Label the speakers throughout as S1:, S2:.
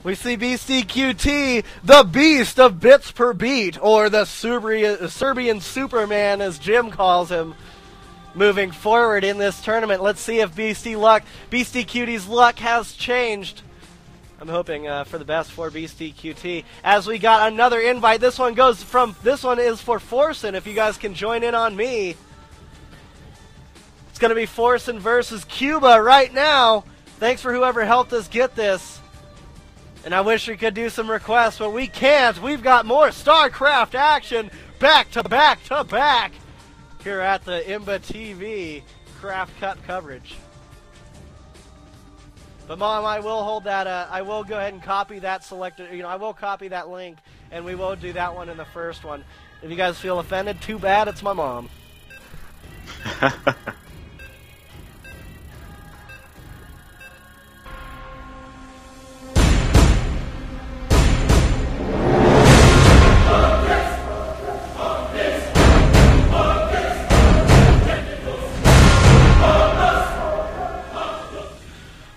S1: We see BesatyQT, the beast of bits per beat, or the Serbian Superman, as Jim calls him, moving forward in this tournament. Let's see if BesatyQT's luck has changed. I'm hoping for the best for BesatyQT. As we got another invite, this one is for Forsen, if you guys can join in on me. It's going to be Forsen versus Cuba right now. Thanks for whoever helped us get this. And I wish we could do some requests, but we can't. We've got more StarCraft action back to back to back here at the IMBA TV CraftCup coverage. But Mom, I will hold that. I will go ahead and copy that selected. I will copy that link, and we will do that one in the first one. If you guys feel offended, too bad. It's my mom.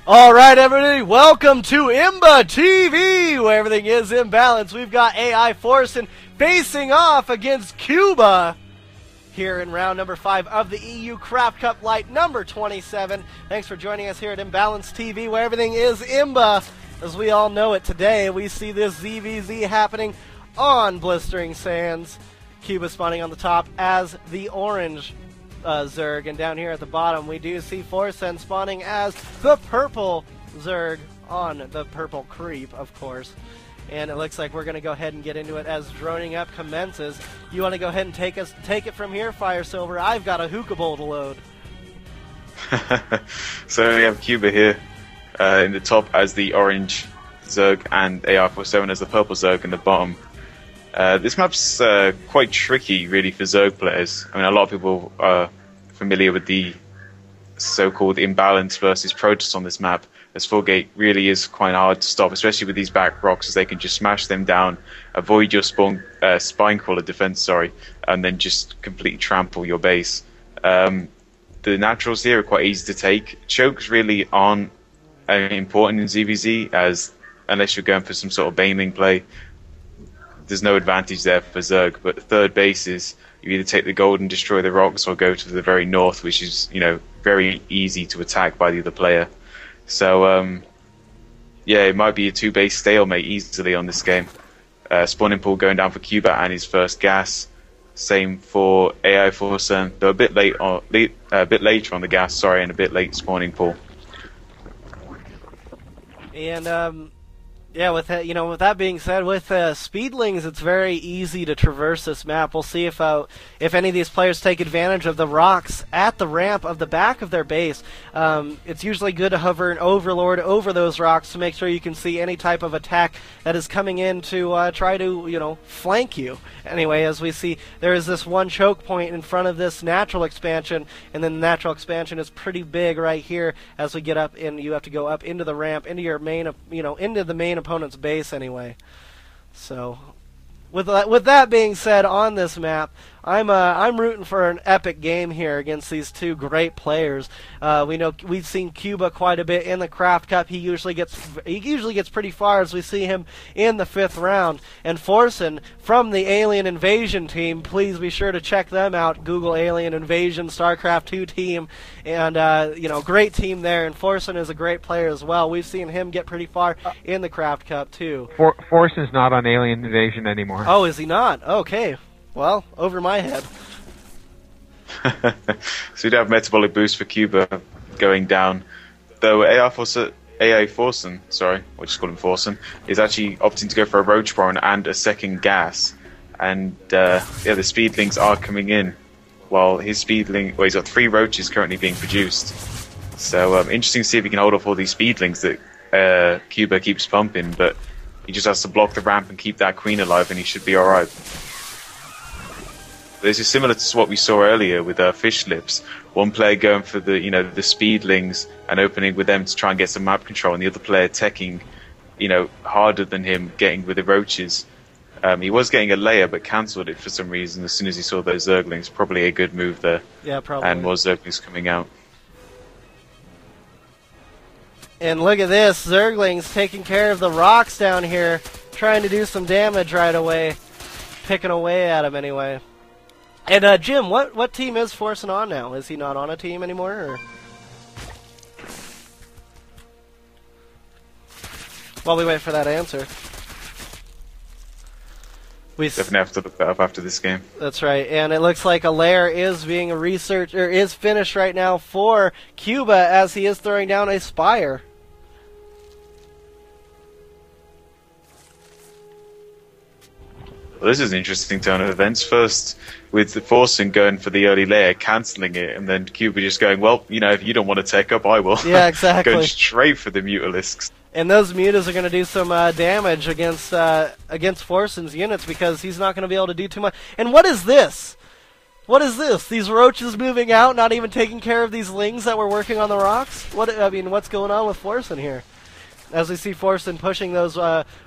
S1: Alright everybody, welcome to IMBA TV, where everything is in balance. We've got AI Forsen facing off against Cuba here in round number 5 of the EU CraftCup Lite number 27. Thanks for joining us here at Imbalance TV, where everything is IMBA. As we all know it today, we see this ZVZ happening on blistering sands. Cuba spawning on the top as the orange Zerg, and down here at the bottom we do see Forsen spawning as the purple Zerg on the purple creep, of course. And it looks like we're going to go ahead and get into it as droning up commences. You want to go ahead and take it from here, Fire Silver? I've got a hookah bowl to load.
S2: So we have Cuba here in the top as the orange Zerg and AR-47 as the purple Zerg in the bottom. This map's quite tricky, really, for Zerg players. I mean, a lot of people are familiar with the so-called imbalance versus Protoss on this map, as Fullgate really is quite hard to stop, especially with these back rocks, as they can just smash them down, avoid your spine crawler defense, and then just completely trample your base. The naturals here are quite easy to take. Chokes really aren't important in ZVZ, as unless you're going for some sort of Baneling play, there's no advantage there for Zerg. But third base is you either take the gold and destroy the rocks, or go to the very north, which is very easy to attack by the other player. So yeah, it might be a 2-base stalemate easily on this game. Spawning pool going down for Cuba and his first gas. Same for AI Forsen. They're a bit later on the gas, and a bit late spawning pool.
S1: And yeah, with that, with that being said, with speedlings, it's very easy to traverse this map. We'll see if any of these players take advantage of the rocks at the ramp of the back of their base. It's usually good to hover an overlord over those rocks to make sure you can see any type of attack that is coming in to try to, flank you. Anyway, as we see, there is this one choke point in front of this natural expansion, and then the natural expansion is pretty big right here. As we get up, and you have to go up into the ramp, into your main, into the main opponent's base anyway. So with that being said, on this map, I'm rooting for an epic game here against these two great players. We know we've seen Cuba quite a bit in the CraftCup. He usually gets pretty far, as we see him in the 5th round. And Forsen from the Alien Invasion team, please be sure to check them out. Google Alien Invasion StarCraft 2 team, and great team there. And Forsen is a great player as well. We've seen him get pretty far in the CraftCup too.
S3: Forsen's not on Alien Invasion anymore.
S1: Oh, is he not? Okay. Well, over my head.
S2: So we do have metabolic boost for Cuba going down, though AI Forsen, we'll just call him Forsen, is actually opting to go for a roach spawn and a second gas, and the speedlings are coming in, while his speedling, he's got 3 roaches currently being produced. So interesting to see if he can hold off all these speedlings that Cuba keeps pumping, but he just has to block the ramp and keep that queen alive, and he should be alright. This is similar to what we saw earlier with Fish Lips. One player going for the the speedlings and opening with them to try and get some map control, and the other player teching harder than him, getting with the roaches. He was getting a layer but cancelled it for some reason as soon as he saw those Zerglings. Probably a good move there.
S1: Yeah, probably.
S2: And more Zerglings coming out.
S1: And look at this, Zergling's taking care of the rocks down here, trying to do some damage right away. Picking away at him anyway. And Jim, what team is Forsen on now? Is he not on a team anymore? Or? While we wait for that answer. We
S2: definitely have to look that up after this game.
S1: That's right, and it looks like a lair is being is finished right now for Cuba as he is throwing down a spire.
S2: Well, this is an interesting turn of events. First, with the Forsen going for the early layer, cancelling it, and then Cuba just going, well, you know, if you don't want to take up, I will.
S1: Yeah, exactly.
S2: Going straight for the Mutalisks.
S1: And those mutas are going to do some damage against Forsen's units because he's not going to be able to do too much. And what is this? What is this? These roaches moving out, not even taking care of these lings that were working on the rocks? What's going on with Forsen here? As we see Forsen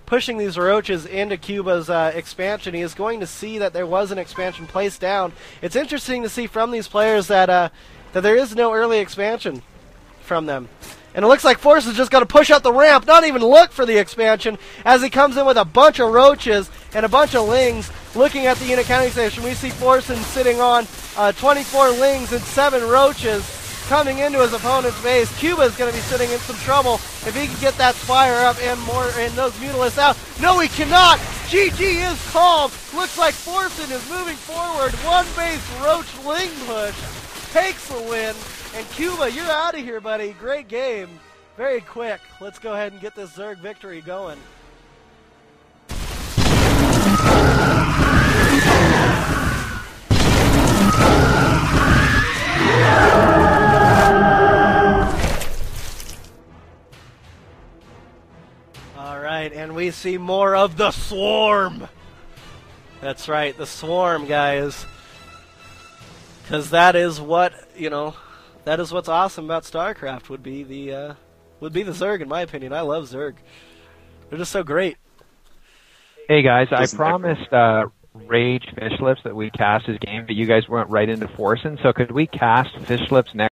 S1: pushing these roaches into Cuba's expansion, he is going to see that there was an expansion placed down. It's interesting to see from these players that there is no early expansion from them. And it looks like Forsen's just got to push out the ramp, not even look for the expansion, as he comes in with a bunch of roaches and a bunch of lings. Looking at the unit counting station, we see Forsen sitting on 24 lings and 7 roaches coming into his opponent's base. Cuba's going to be sitting in some trouble if he can get that spire up and those Mutalisks out. No, he cannot! GG is called! Looks like Forsen is moving forward. One base roach ling push takes the win. And Cuba, you're out of here, buddy. Great game. Very quick. Let's go ahead and get this Zerg victory going. All right, and we see more of the Swarm. That's right, the Swarm, guys. Because that is what, that is what's awesome about StarCraft. Would be the Zerg, in my opinion. I love Zerg. They're just so great.
S3: Hey guys, I promised Rage Fish Lips that we cast his game, but you guys went right into Forsen. So could we cast Fish Lips next?